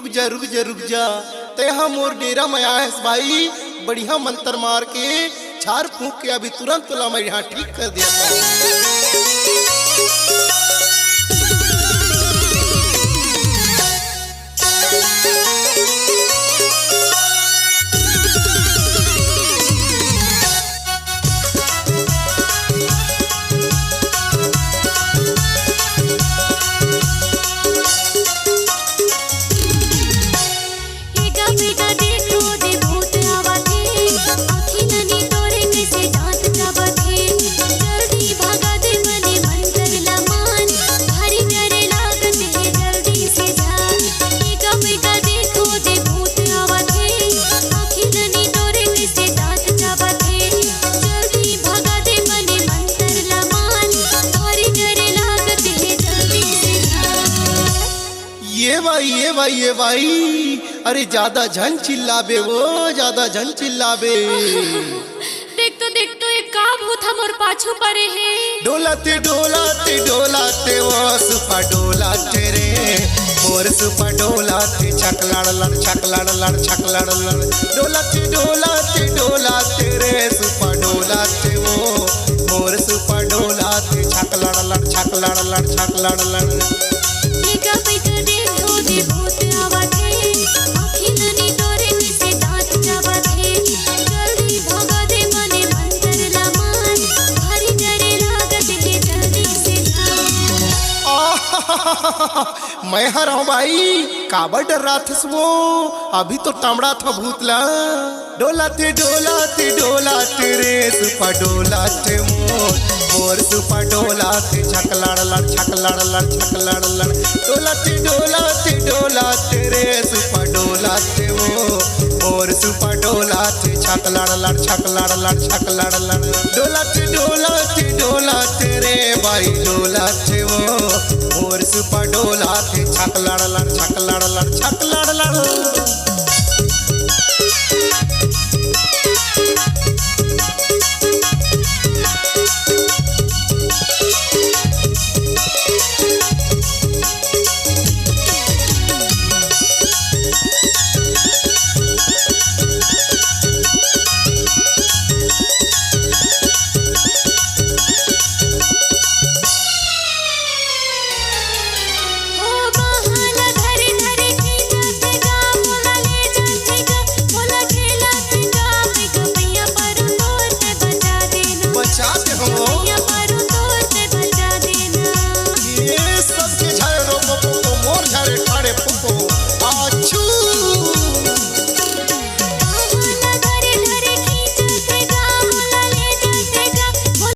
रुक जा रुक जा रुक जा, ते हम मोर डेरा में आयस भाई, बढ़िया मंत्र मार के झाड़ फूंक के अभी तुरंत तुला मैं यहाँ ठीक कर दिया था। ये भाई अरे ज्यादा झन चिल्लाबे, वो ज्यादा झन चिल्लाबे। देख तो एक का भूत हमर पाछू परे है। डोलाते डोलाते डोलाते वो सुपा डोलाते रे, मोर सुपा डोलाते छक लड़ लड़ छक लड़ लड़ छक लड़ लड़। डोलाते डोलाते डोलाते रे सुपा डोलाते वो, मोर सुपा डोलाते छक लड़ लड़ छक लड़ लड़ छक लड़ लड़। मैं हरा भाई, काबर डर रहा था वो, अभी तो टमड़ा था भूतला। डोलाते डोलाते डोलाते रे सुपा डोलाते मोर सुपा डोलाते छक लड़ लड़ छक लड़ लड़ छक लड़ लड़। डोलाते डोलाते डोलाते रे सुपा डोलाते मोर सुपा डोलाते छक लड़ लड़ छक लड़ लड़ छक लड़ लड़। डोलाते डोलाते डोलाते रे भाई डोलाते मोर सुपा डोलाते छक लड़ लड़ छक लड़ लड़ छक लड़ लड़।